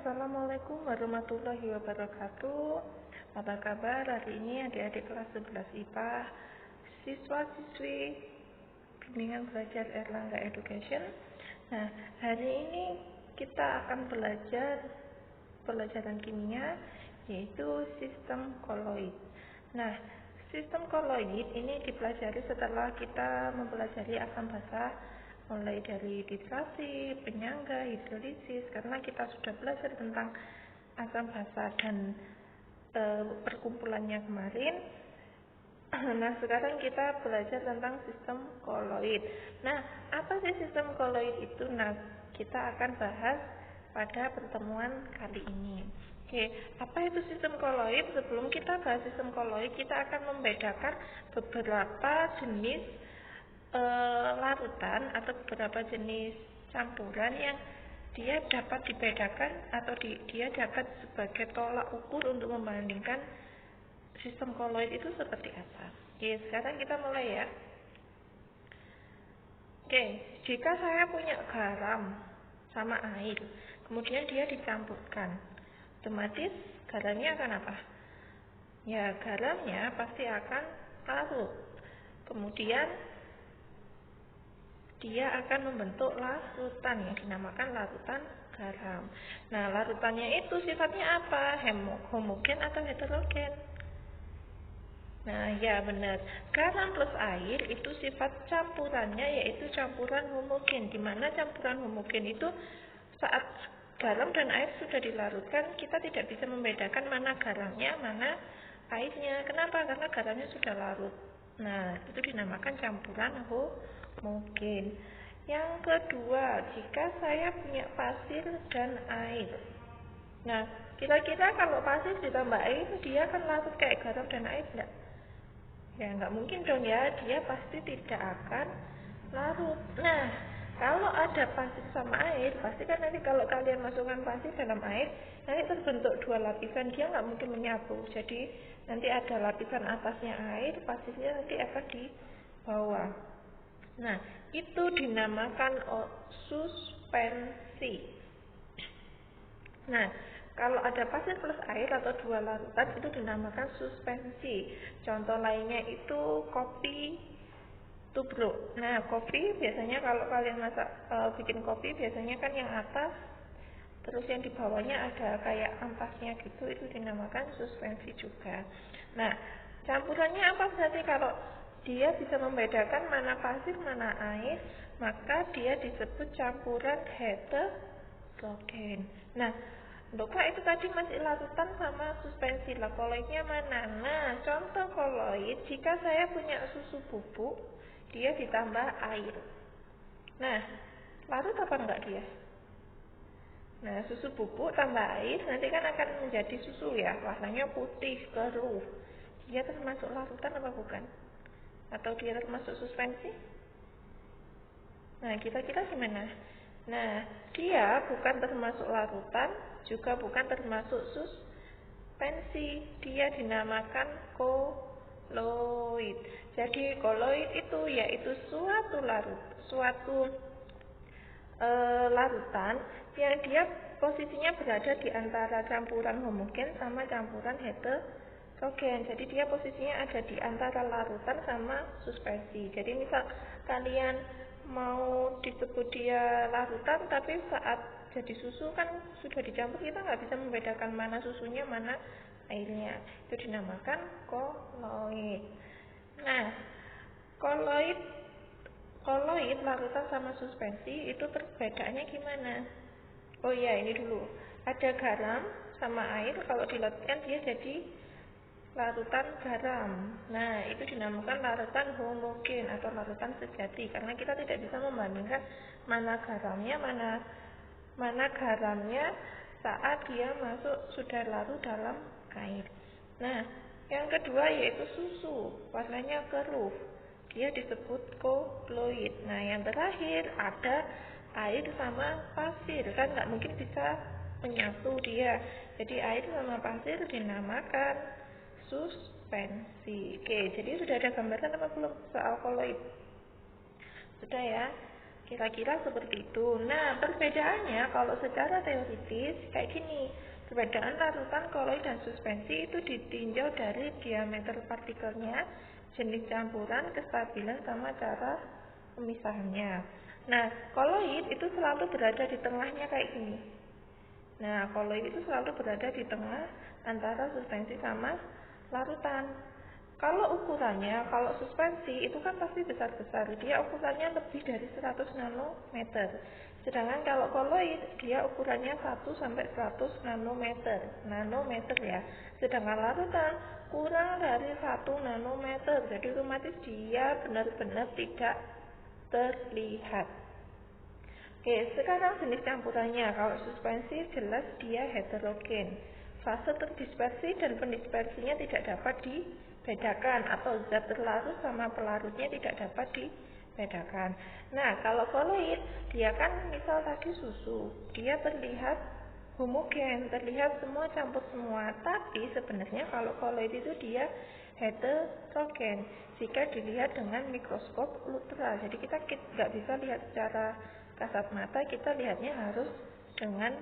Assalamualaikum warahmatullahi wabarakatuh. Apa kabar hari ini adik-adik kelas 11 IPA, siswa-siswi Bimbingan Belajar Erlangga Education. Nah, hari ini kita akan belajar pelajaran kimia, yaitu sistem koloid. Nah, sistem koloid ini dipelajari setelah kita mempelajari asam basa, mulai dari titrasi, penyangga, hidrolisis, karena kita sudah belajar tentang asam basa dan perkumpulannya kemarin. Nah, sekarang kita belajar tentang sistem koloid. Nah, apa sih sistem koloid itu? Nah, kita akan bahas pada pertemuan kali ini. Oke, apa itu sistem koloid? Sebelum kita bahas sistem koloid, kita akan membedakan beberapa jenis larutan atau beberapa jenis campuran yang dia dapat dibedakan atau dia dapat sebagai tolak ukur untuk membandingkan sistem koloid itu seperti apa. Oke, sekarang kita mulai ya. Oke, jika saya punya garam sama air, kemudian dia dicampurkan, otomatis garamnya akan apa? Ya, garamnya pasti akan larut. Kemudian dia akan membentuk larutan yang dinamakan larutan garam. Nah, larutannya itu sifatnya apa? Homogen atau heterogen? Nah, ya benar. Garam plus air itu sifat campurannya yaitu campuran homogen. Di mana campuran homogen itu saat garam dan air sudah dilarutkan, kita tidak bisa membedakan mana garamnya, mana airnya. Kenapa? Karena garamnya sudah larut. Nah, itu dinamakan campuran homogen. Yang kedua, jika saya punya pasir dan air. Nah, kira-kira kalau pasir ditambah air, dia akan larut kayak garam dan air enggak? Ya, enggak mungkin dong ya, dia pasti tidak akan larut. Nah, kalau ada pasir sama air, pasti kan nanti kalau kalian masukkan pasir dalam air, nanti terbentuk dua lapisan, dia nggak mungkin menyatu. Jadi nanti ada lapisan atasnya air, pasirnya nanti akan di bawah. Nah, itu dinamakan suspensi. Nah, kalau ada pasir plus air atau dua larutan itu dinamakan suspensi. Contoh lainnya itu kopi tubruk. Nah, kopi biasanya kalau kalian bikin kopi biasanya kan yang atas, terus yang di bawahnya ada kayak ampasnya gitu, itu dinamakan suspensi juga. Nah, campurannya apa berarti? Kalau dia bisa membedakan mana pasir, mana air, maka dia disebut campuran heterogen. Nah, Kak, itu tadi masih larutan sama suspensi lah. Koloidnya mana? Nah, contoh koloid, jika saya punya susu bubuk, dia ditambah air. Nah, larut apa enggak dia? Nah, susu bubuk tambah air nanti kan akan menjadi susu ya, warnanya putih, keruh. Dia termasuk larutan apa bukan? Atau dia termasuk suspensi? Nah, kira-kira gimana? Nah, dia bukan termasuk larutan, juga bukan termasuk suspensi. Dia dinamakan koloid. Jadi koloid itu yaitu suatu larutan yang dia posisinya berada di antara campuran homogen sama campuran heterogen. Jadi dia posisinya ada di antara larutan sama suspensi. Jadi misal kalian mau disebut dia larutan, tapi saat jadi susu kan sudah dicampur, kita nggak bisa membedakan mana susunya mana airnya. Itu dinamakan koloid. Nah, koloid larutan sama suspensi itu perbedaannya gimana? Oh iya, ini dulu. Ada garam sama air, kalau dilarutkan dia jadi larutan garam. Nah, itu dinamakan larutan homogen atau larutan sejati, karena kita tidak bisa membandingkan mana garamnya saat dia masuk sudah larut dalam air. Nah, yang kedua yaitu susu, warnanya keruh. Dia disebut koloid. Nah, yang terakhir ada air sama pasir, kan nggak mungkin bisa menyatu dia. Jadi air sama pasir dinamakan suspensi. Oke, jadi sudah ada gambaran apa belum soal koloid? Sudah ya? Kira-kira seperti itu. Nah, perbedaannya kalau secara teoritis kayak gini. Perbedaan larutan, koloid, dan suspensi itu ditinjau dari diameter partikelnya, jenis campuran, kestabilan, sama cara pemisahannya. Nah, koloid itu selalu berada di tengahnya kayak gini. Nah, koloid itu selalu berada di tengah antara suspensi sama larutan. Kalau ukurannya, kalau suspensi itu kan pasti besar-besar. Dia ukurannya lebih dari 100 nanometer. Sedangkan kalau koloid, dia ukurannya 1 sampai 100 nanometer. Nanometer ya. Sedangkan larutan kurang dari 1 nanometer. Jadi otomatis dia benar-benar tidak terlihat. Oke, sekarang jenis campurannya. Kalau suspensi jelas dia heterogen. Fase terdispersi dan pendispersinya tidak dapat dibedakan, atau zat terlarut sama pelarutnya tidak dapat dibedakan. Nah, kalau koloid, dia kan misal tadi susu, dia terlihat homogen, terlihat semua campur semua. Tapi sebenarnya kalau koloid itu dia heterogen jika dilihat dengan mikroskop ultra. Jadi kita nggak bisa lihat secara kasat mata, kita lihatnya harus dengan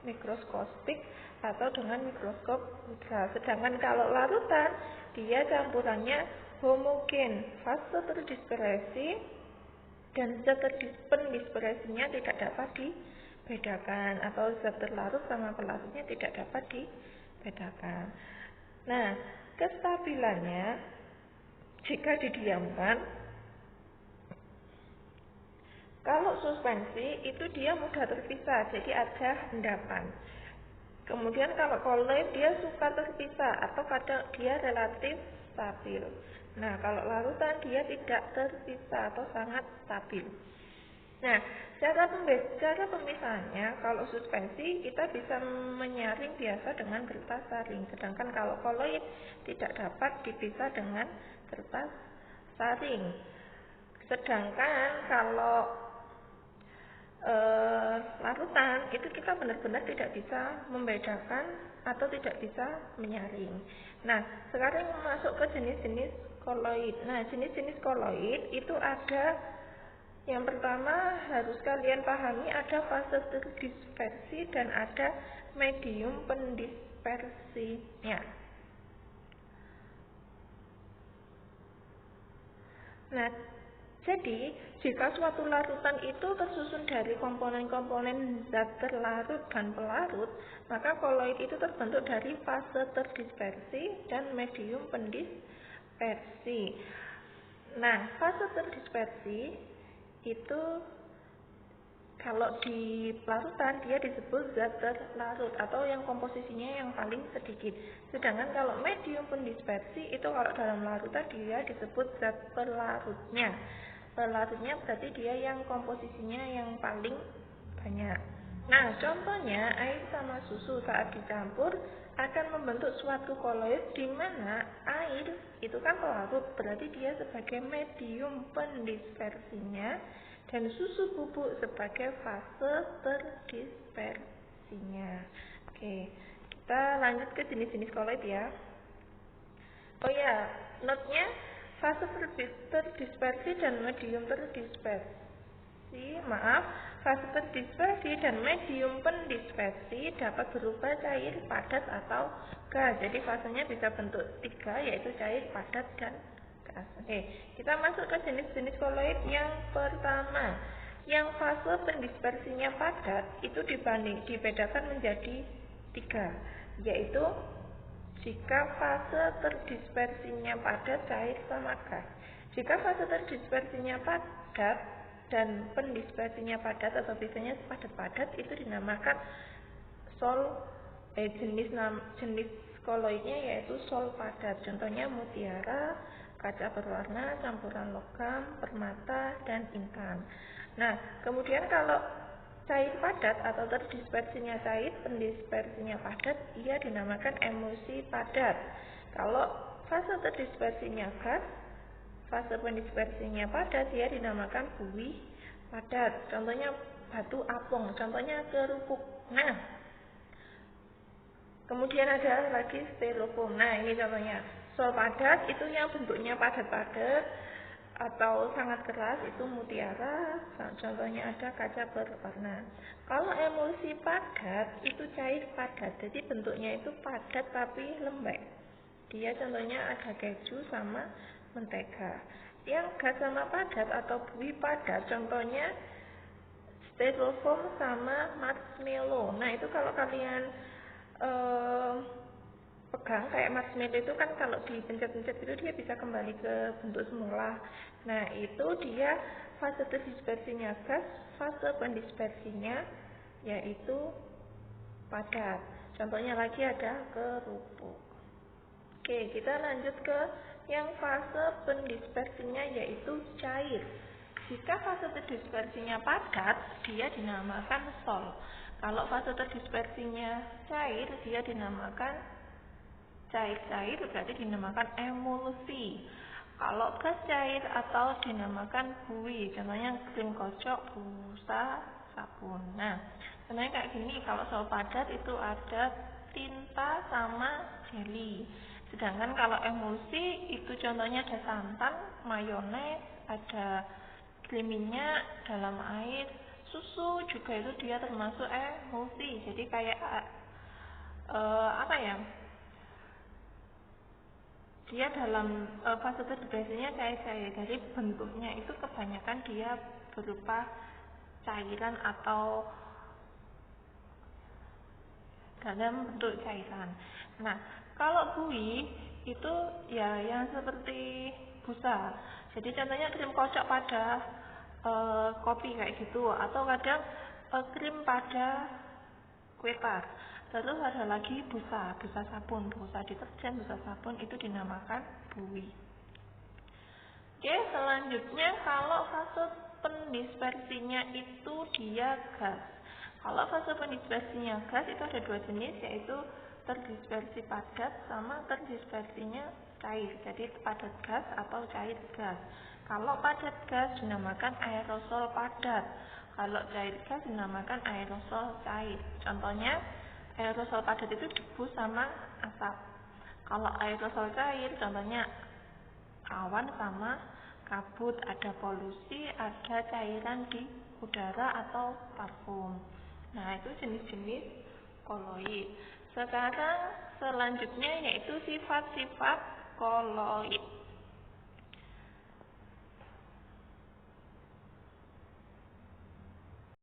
mikroskopik atau dengan mikroskop ultra. Sedangkan kalau larutan, dia campurannya homogen, fase terdispersi dan zat pendispersinya tidak dapat dibedakan, atau zat terlarut sama pelarutnya tidak dapat dibedakan. Nah, kestabilannya jika didiamkan, kalau suspensi itu dia mudah terpisah, jadi ada endapan. Kemudian kalau koloid dia suka terpisah atau kadang dia relatif stabil. Nah, kalau larutan dia tidak terpisah atau sangat stabil. Nah, cara pemisahannya, kalau suspensi kita bisa menyaring biasa dengan kertas saring. Sedangkan kalau koloid tidak dapat dipisah dengan kertas saring. Sedangkan kalau larutan itu kita benar-benar tidak bisa membedakan atau tidak bisa menyaring. Nah, sekarang masuk ke jenis-jenis koloid. Nah, jenis-jenis koloid itu ada, yang pertama harus kalian pahami, ada fase terdispersi dan ada medium pendispersinya. Nah, jadi, jika suatu larutan itu tersusun dari komponen-komponen zat terlarut dan pelarut, maka koloid itu terbentuk dari fase terdispersi dan medium pendispersi. Nah, fase terdispersi itu kalau di larutan dia disebut zat terlarut atau yang komposisinya yang paling sedikit. Sedangkan kalau medium pendispersi itu kalau dalam larutan dia disebut zat pelarutnya. Pelarutnya berarti dia yang komposisinya yang paling banyak. Nah, contohnya air sama susu saat dicampur akan membentuk suatu koloid di mana air itu kan pelarut, berarti dia sebagai medium pendispersinya dan susu bubuk sebagai fase terdispersinya. Oke, kita lanjut ke jenis-jenis koloid ya. Oh ya, notnya fase terdispersi dan medium terdispersi. Fase terdispersi dan medium pendispersi dapat berupa cair, padat, atau gas. Jadi fasenya bisa bentuk 3, yaitu cair, padat, dan gas. Oke, kita masuk ke jenis-jenis koloid. Yang pertama, yang fase pendispersinya padat itu dibedakan menjadi 3, yaitu jika fase terdispersinya padat, cair, sama gas. Jika fase terdispersinya padat dan pendispersinya padat atau biasanya padat-padat itu dinamakan jenis koloidnya yaitu sol padat. Contohnya mutiara, kaca berwarna, campuran logam, permata, dan intan. Nah, kemudian kalau cair padat atau terdispersinya cair, pendispersinya padat, ia dinamakan emulsi padat. Kalau fase terdispersinya gas, fase pendispersinya padat, ia dinamakan buih padat. Contohnya batu apung, contohnya kerupuk. Nah, kemudian ada lagi styrofoam. Nah, ini contohnya sol padat itu yang bentuknya padat-padat, atau sangat keras itu mutiara, contohnya ada kaca berwarna. Kalau emulsi padat itu cair padat, jadi bentuknya itu padat tapi lembek. Dia contohnya ada keju sama mentega. Yang gas sama padat atau buih padat, contohnya styrofoam sama marshmallow. Nah itu kalau kalian pegang kayak marshmallow itu kan kalau dipencet-pencet itu dia bisa kembali ke bentuk semula. Nah itu dia fase terdispersinya gas, fase pendispersinya yaitu padat. Contohnya lagi ada kerupuk. Oke, kita lanjut ke yang fase pendispersinya yaitu cair. Jika fase terdispersinya padat, dia dinamakan sol. Kalau fase terdispersinya cair, dia dinamakan cair-cair, berarti dinamakan emulsi. Kalau gas cair atau dinamakan buih, contohnya krim kocok, busa, sabun. Nah, contohnya kayak gini, kalau sol padat itu ada tinta sama jelly. Sedangkan kalau emulsi itu contohnya ada santan, mayones, ada krim minyak dalam air, susu juga itu dia termasuk emulsi. Jadi kayak apa ya? Dia dalam fase terdispersinya cair-cair, jadi bentuknya itu kebanyakan dia berupa cairan atau dalam bentuk cairan. Nah, kalau buih itu ya yang seperti busa. Jadi contohnya krim kocok pada kopi kayak gitu, atau kadang krim pada kue tart. Terus ada lagi busa sabun, busa deterjen, busa sabun itu dinamakan buih. Oke, selanjutnya kalau fase pendispersinya itu dia gas. Kalau fase pendispersinya gas itu ada dua jenis, yaitu terdispersi padat sama terdispersinya cair. Jadi padat gas atau cair gas. Kalau padat gas dinamakan aerosol padat. Kalau cair gas dinamakan aerosol cair. Contohnya aerosol padat itu debu sama asap. Kalau aerosol cair contohnya awan sama kabut, ada polusi, ada cairan di udara atau parfum. Nah, itu jenis-jenis koloid. Sekarang selanjutnya yaitu sifat-sifat koloid.